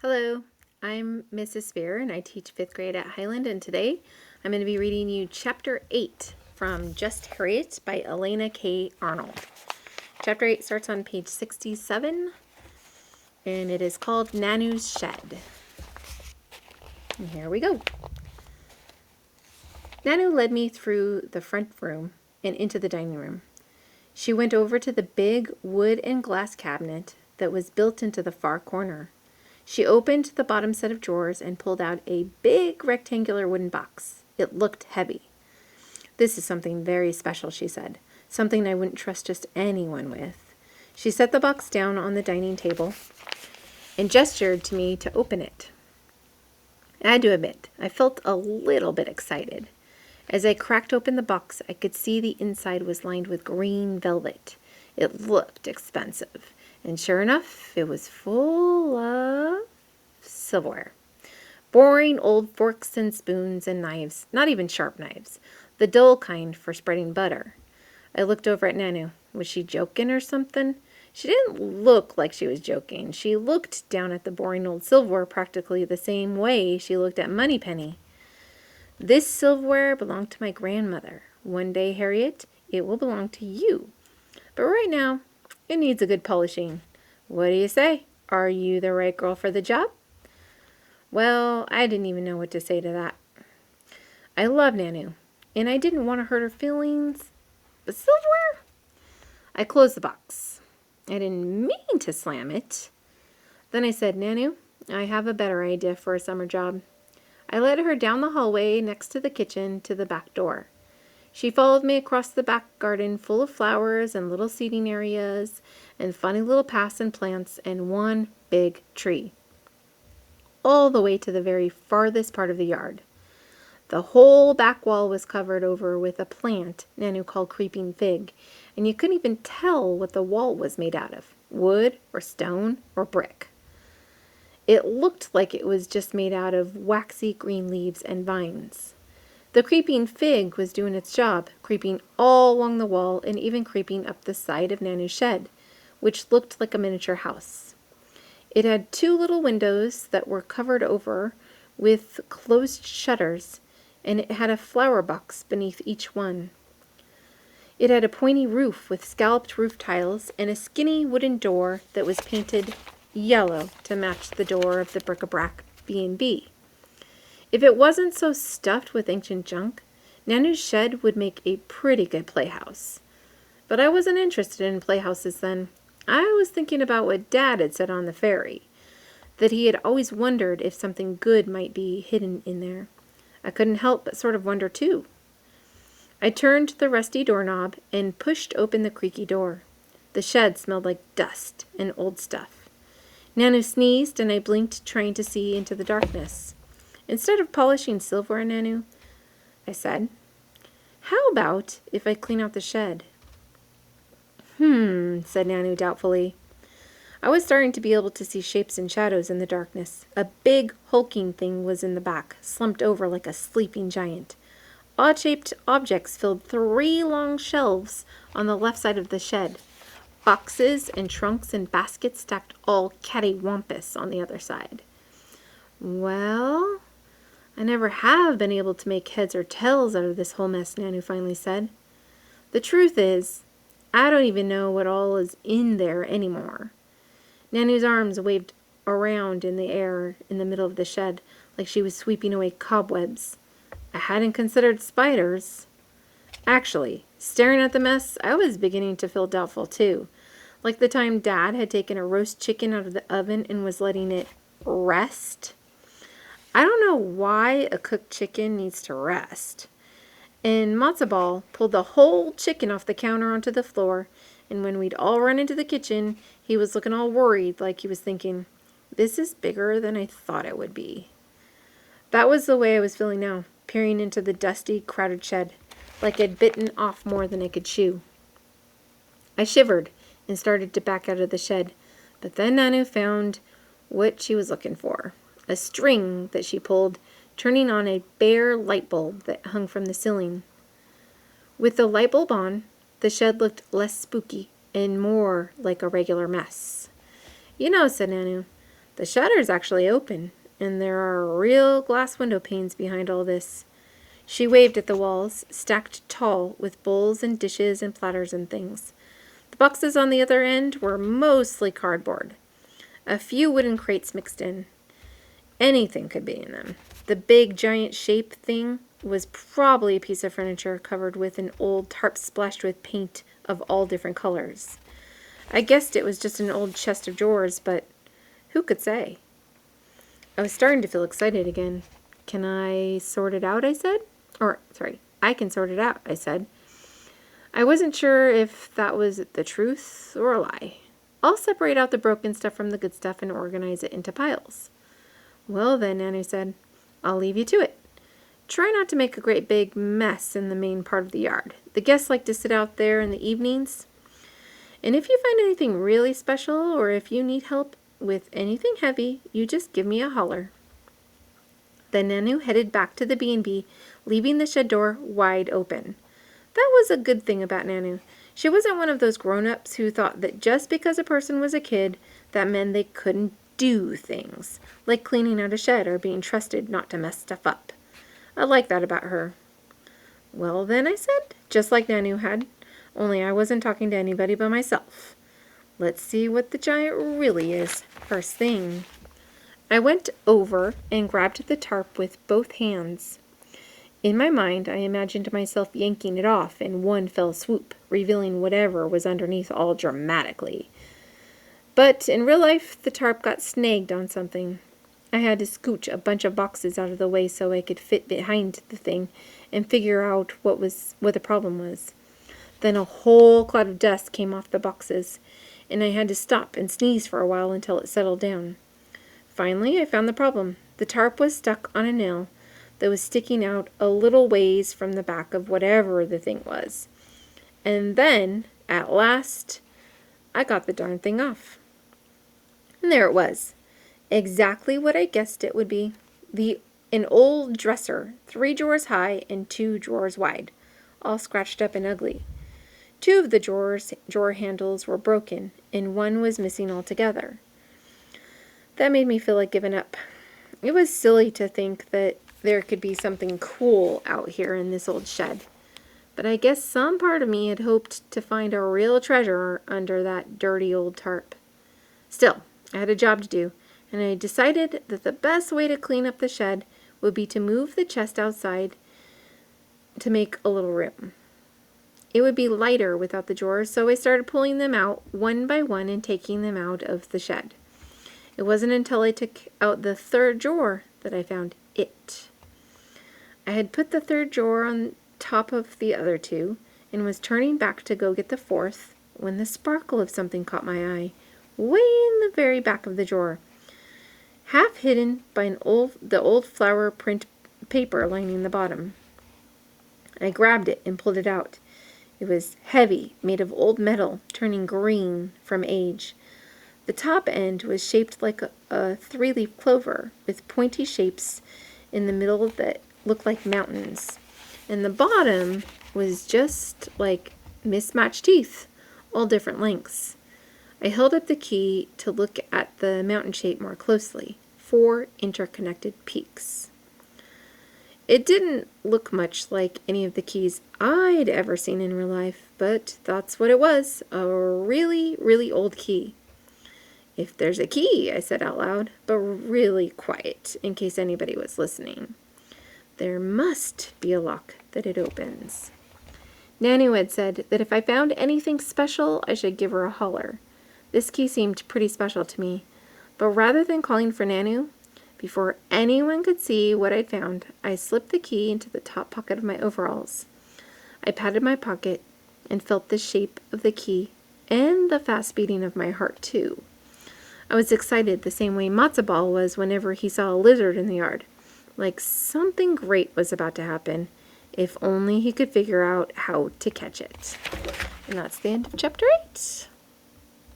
Hello, I'm Mrs. Spear and I teach 5th grade at Highland, and today I'm going to be reading you Chapter 8 from Just Harriet by Elana K. Arnold. Chapter 8 starts on page 67 and it is called Nanu's Shed. And here we go. Nanu led me through the front room and into the dining room. She went over to the big wood and glass cabinet that was built into the far corner. She opened the bottom set of drawers and pulled out a big rectangular wooden box. It looked heavy. "This is something very special," she said. "Something I wouldn't trust just anyone with." She set the box down on the dining table and gestured to me to open it. I had to admit, I felt a little bit excited. As I cracked open the box, I could see the inside was lined with green velvet. It looked expensive. And sure enough, it was full of silverware. Boring old forks and spoons and knives, not even sharp knives, the dull kind for spreading butter. I looked over at Nanu. Was she joking or something? She didn't look like she was joking. She looked down at the boring old silverware practically the same way she looked at Moneypenny. "This silverware belonged to my grandmother. One day, Harriet, it will belong to you. But right now, it needs a good polishing. What do you say? Are you the right girl for the job?" Well, I didn't even know what to say to that. I love Nanu, and I didn't want to hurt her feelings. But silverware? I closed the box. I didn't mean to slam it. Then I said, "Nanu, I have a better idea for a summer job." I led her down the hallway next to the kitchen to the back door. She followed me across the back garden full of flowers and little seating areas and funny little paths and plants and one big tree, all the way to the very farthest part of the yard. The whole back wall was covered over with a plant Nanu called creeping fig, and you couldn't even tell what the wall was made out of, wood or stone or brick. It looked like it was just made out of waxy green leaves and vines. The creeping fig was doing its job, creeping all along the wall and even creeping up the side of Nanu's shed, which looked like a miniature house. It had 2 little windows that were covered over with closed shutters, and it had a flower box beneath each one. It had a pointy roof with scalloped roof tiles and a skinny wooden door that was painted yellow to match the door of the bric-a-brac B&B. If it wasn't so stuffed with ancient junk, Nanu's shed would make a pretty good playhouse. But I wasn't interested in playhouses then. I was thinking about what Dad had said on the ferry, that he had always wondered if something good might be hidden in there. I couldn't help but sort of wonder too. I turned the rusty doorknob and pushed open the creaky door. The shed smelled like dust and old stuff. Nanu sneezed and I blinked, trying to see into the darkness. "Instead of polishing silverware, Nanu," I said, "how about if I clean out the shed?" Said Nanu doubtfully. I was starting to be able to see shapes and shadows in the darkness. A big, hulking thing was in the back, slumped over like a sleeping giant. Odd-shaped objects filled 3 long shelves on the left side of the shed. Boxes and trunks and baskets stacked all cattywampus on the other side. "Well, I never have been able to make heads or tails out of this whole mess," Nanu finally said. "The truth is, I don't even know what all is in there anymore." Nanu's arms waved around in the air in the middle of the shed, like she was sweeping away cobwebs. I hadn't considered spiders. Actually, staring at the mess, I was beginning to feel doubtful too, like the time Dad had taken a roast chicken out of the oven and was letting it rest. I don't know why a cooked chicken needs to rest. And Matzo Ball pulled the whole chicken off the counter onto the floor, and when we'd all run into the kitchen, he was looking all worried, like he was thinking, "This is bigger than I thought it would be." That was the way I was feeling now, peering into the dusty, crowded shed, like I'd bitten off more than I could chew. I shivered and started to back out of the shed, but then Nanu found what she was looking for. A string that she pulled, turning on a bare light bulb that hung from the ceiling. With the light bulb on, the shed looked less spooky and more like a regular mess. "You know," said Nanu, The shutter's actually open, and there are real glass window panes behind all this. She waved at the walls, stacked tall with bowls and dishes and platters and things. The boxes on the other end were mostly cardboard. A few wooden crates mixed in. Anything could be in them. The big giant shape thing was probably a piece of furniture covered with an old tarp splashed with paint of all different colors. I guessed it was just an old chest of drawers, but who could say? I was starting to feel excited again. Can I sort it out, I said. I can sort it out, I said. I wasn't sure if that was the truth or a lie. I'll separate out the broken stuff from the good stuff and organize it into piles. Well then, Nanu said, I'll leave you to it. Try not to make a great big mess in the main part of the yard. The guests like to sit out there in the evenings. And if you find anything really special, or if you need help with anything heavy, you just give me a holler. Then Nanu headed back to the B&B, leaving the shed door wide open. That was a good thing about Nanu. She wasn't one of those grown-ups who thought that just because a person was a kid, that meant they couldn't do things, like cleaning out a shed or being trusted not to mess stuff up. I like that about her. Well then, I said, just like Nanu had, only I wasn't talking to anybody but myself. Let's see what the giant really is, first thing. I went over and grabbed the tarp with both hands. In my mind, I imagined myself yanking it off in one fell swoop, revealing whatever was underneath all dramatically. But in real life, the tarp got snagged on something. I had to scooch a bunch of boxes out of the way so I could fit behind the thing and figure out what the problem was. Then a whole cloud of dust came off the boxes, and I had to stop and sneeze for a while until it settled down. Finally, I found the problem. The tarp was stuck on a nail that was sticking out a little ways from the back of whatever the thing was. And then, at last, I got the darn thing off. And there it was. Exactly what I guessed it would be. An old dresser, 3 drawers high and 2 drawers wide, all scratched up and ugly. 2 of the drawer handles were broken, and 1 was missing altogether. That made me feel like giving up. It was silly to think that there could be something cool out here in this old shed. But I guess some part of me had hoped to find a real treasure under that dirty old tarp. Still, I had a job to do, and I decided that the best way to clean up the shed would be to move the chest outside to make a little room. It would be lighter without the drawers, so I started pulling them out one by one and taking them out of the shed. It wasn't until I took out the 3rd drawer that I found it. I had put the 3rd drawer on top of the other 2 and was turning back to go get the 4th when the sparkle of something caught my eye, way in the very back of the drawer, half hidden by the old flower print paper lining the bottom. I grabbed it and pulled it out. It was heavy, made of old metal, turning green from age. The top end was shaped like a 3-leaf clover, with pointy shapes in the middle that looked like mountains. And the bottom was just like mismatched teeth, all different lengths. I held up the key to look at the mountain shape more closely. 4 interconnected peaks. It didn't look much like any of the keys I'd ever seen in real life, but that's what it was, a really, really old key. If there's a key, I said out loud, but really quiet, in case anybody was listening. There must be a lock that it opens. Nanu had said that if I found anything special, I should give her a holler. This key seemed pretty special to me, but rather than calling for Nanu, before anyone could see what I'd found, I slipped the key into the top pocket of my overalls. I patted my pocket and felt the shape of the key and the fast beating of my heart, too. I was excited the same way Matzo Ball was whenever he saw a lizard in the yard, like something great was about to happen, if only he could figure out how to catch it. And that's the end of chapter 8.